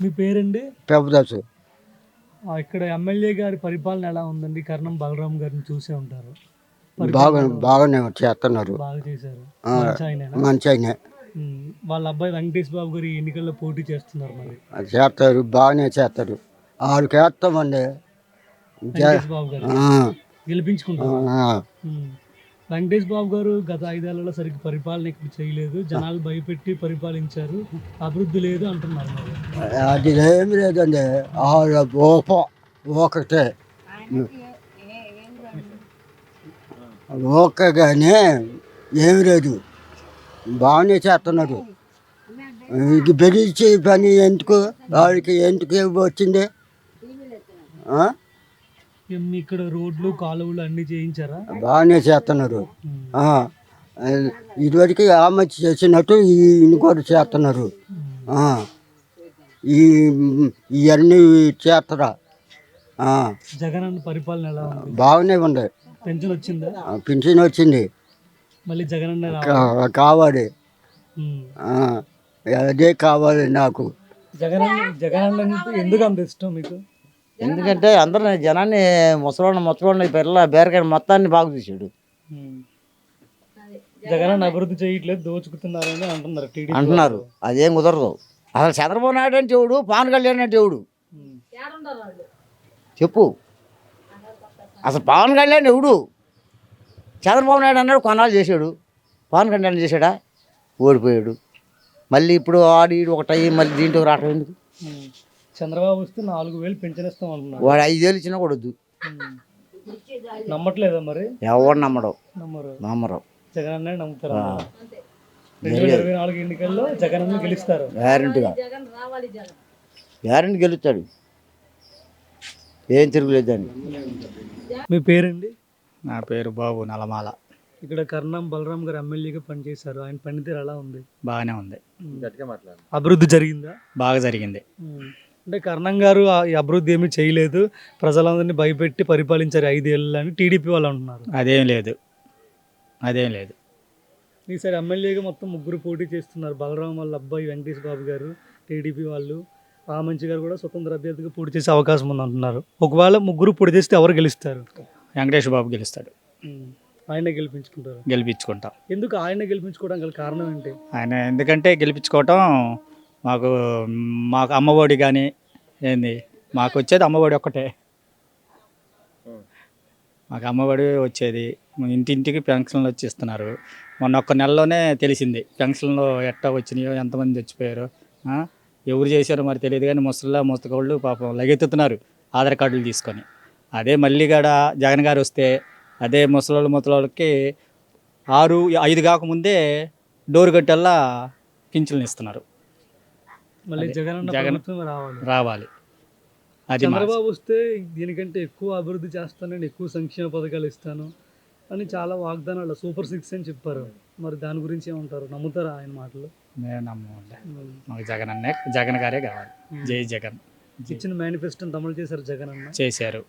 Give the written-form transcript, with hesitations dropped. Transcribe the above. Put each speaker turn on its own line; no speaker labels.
మీ పేరండి?
ప్రభుదాసు.
ఇక్కడ ఎమ్మెల్యే గారి పరిపాలన ఎలా ఉందండి? కర్ణం బలరాం గారిని చూసే ఉంటారు.
బాగానే చేస్తున్నారు.
బాగా చేశారు.
ఆ,
మంచి ఆయనేనా?
మంచి ఆయన
వాళ్ళ అబ్బాయి వెంకటేష్ బాబు గారు ఈ ఎన్నికల్లో పోటీ చేస్తున్నారు మరి.
చేస్తారు, బాగానే చేస్తారు. ఆడికి వేస్తామండి.
వెంకటేష్ బాబు గారు
ఆ,
గెలిపించుకుంటారు.
ఆ,
వెంకటేష్ బాబు గారు గత 5 ఏళ్లలో సరిగ్గా పరిపాలన ఇక్కడ చేయలేదు. జనాలు భయపెట్టి పరిపాలించారు. అభివృద్ధి లేదు అంటున్నారు మరి.
అది ఏమి లేదండి. ఒకటే ఓకే కానీ ఏమి లేదు, బాగానే చేస్తున్నారు. ఇది బెదిరించే పని ఎందుకు? వాడికి ఎందుకు వచ్చింది? ఆ?
ఇక్కడ రోడ్లు కాలువలు అన్ని చేయించారా?
బాగానే చేస్తున్నారు. ఆ, ఇదివరకు ఆమె చేసినట్టు ఈయన కూడా చేస్తున్నారు. ఆ, ఈ ఇవన్నీ చేస్తారా?
జగన్ అన్న పరిపాలన ఎలా ఉంది?
బాగానే ఉంది.
పెన్షన్ వచ్చిందా?
పింఛన్ వచ్చింది.
మళ్ళీ జగన్ అన్న
కావాలి.
ఉమ్.
అదే కావాలి నాకు.
జగన్ అన్న ఎందుకు అంత ఇష్టం మీకు?
ఎందుకంటే అందరూ జనాన్ని ముసలోడిని పిల్లల బేరకాయ మొత్తాన్ని బాగు చూసాడు
జగన్ అన్న అభివృద్ధి చేయట్లేదు, దోచుకుతున్నారని అంటున్నారు టీడీపీ
అంటున్నారు. అదేం కుదరదు. అసలు చంద్రబాబు నాయుడు అంటే ఎవడు, పవన్ కళ్యాణ్ అంటే ఎవడు చెప్పు. అసలు పవన్ కళ్యాణ్ ఎవడు? చంద్రబాబు నాయుడు అన్నాడు, కొన్నాళ్ళు చేశాడు. పవన్ కళ్యాణ్ చేశాడా? ఓడిపోయాడు. మళ్ళీ ఇప్పుడు ఆడు ఒకటయ్యి మళ్ళీ దీంట్లో రావటం ఎందుకు?
చంద్రబాబు వస్తే 4,000 పెన్షన్ ఇస్తాం అంటున్నారు.
వాడు 5,000 ఇచ్చినా కూడా వద్దు.
నమ్మట్లేదా మరి?
ఎవడు నమ్మరు.
జగన్ అన్నే నమ్ముతారా? 2024 ఎన్నికల్లో జగన్ అన్న గెలుస్తారు.
గ్యారెంటీ గెలుస్తాడు, ఏం తిరుగులేదు అని.
మీ పేరండి?
నా పేరు బాబు నలమాల.
ఇక్కడ కర్ణం బలరాం గారు ఎమ్మెల్యేగా పనిచేశారు. ఆయన పనితీరు ఎలా ఉంది?
బాగానే ఉంది.
అభివృద్ధి జరిగిందా?
బాగా జరిగింది.
అంటే కర్ణం గారు ఈ అభివృద్ధి ఏమీ చేయలేదు, ప్రజలందరినీ భయపెట్టి పరిపాలించారు 5 ఏళ్ళు అని టీడీపీ వాళ్ళు అంటున్నారు.
అదేం లేదు.
ఈసారి ఎమ్మెల్యేగా మొత్తం 3 పోటీ చేస్తున్నారు. బలరాం వాళ్ళ అబ్బాయి వెంకటేష్ బాబు గారు, టీడీపీ వాళ్ళు, రామంచి గారు కూడా స్వతంత్ర అభ్యర్థిగా పోటీ చేసే అవకాశం ఉంది అంటున్నారు. ఒకవేళ 3 పోటీ చేస్తే ఎవరు గెలుస్తారు?
వెంకటేష్ బాబు గెలుస్తాడు.
ఆయనే గెలిపించుకుంటారు.
గెలిపించుకుంటాం.
ఎందుకు ఆయన గెలిపించుకోవడం గల కారణం ఏంటి?
ఆయన ఎందుకంటే గెలిపించుకోవటం మాకు అమ్మఒడి కానీ ఏంది, మాకు వచ్చేది అమ్మఒడి ఒక్కటే. మాకు అమ్మఒడి వచ్చేది, ఇంటింటికి పెన్షన్లు వచ్చి ఇస్తున్నారు. మొన్న ఒక్క నెలలోనే తెలిసింది పెన్షన్లు ఎట్టా వచ్చినాయో, ఎంతమంది చచ్చిపోయారో, ఎవరు చేశారో మరి తెలియదు. కానీ ముసలికోళ్ళు పాపం లగెత్తుతున్నారు ఆధార్ కార్డులు తీసుకొని. అదే మళ్ళీ కూడా జగన్ గారు వస్తే అదే ముసలోళ్ళకి 6-5 కాకముందే డోర్ గట్టల్లా పింఛన్లు ఇస్తున్నారు.
మళ్ళీ జగన్
రావాలి. అది
చంద్రబాబు వస్తే దీనికంటే ఎక్కువ అభివృద్ధి చేస్తానని, ఎక్కువ సంక్షేమ పథకాలు ఇస్తాను అని చాలా వాగ్దానాలు సూపర్ 6 అని చెప్పారు. మరి దాని గురించి ఏమంటారు? నమ్ముతారా ఆయన మాటలు?
మేము నమ్మలే. మాకు జగన్ గారే కావాలి. జై జగన్.
ఇచ్చిన మేనిఫెస్టోని అమలు చేశారు జగన్ అన్న?
చేశారు.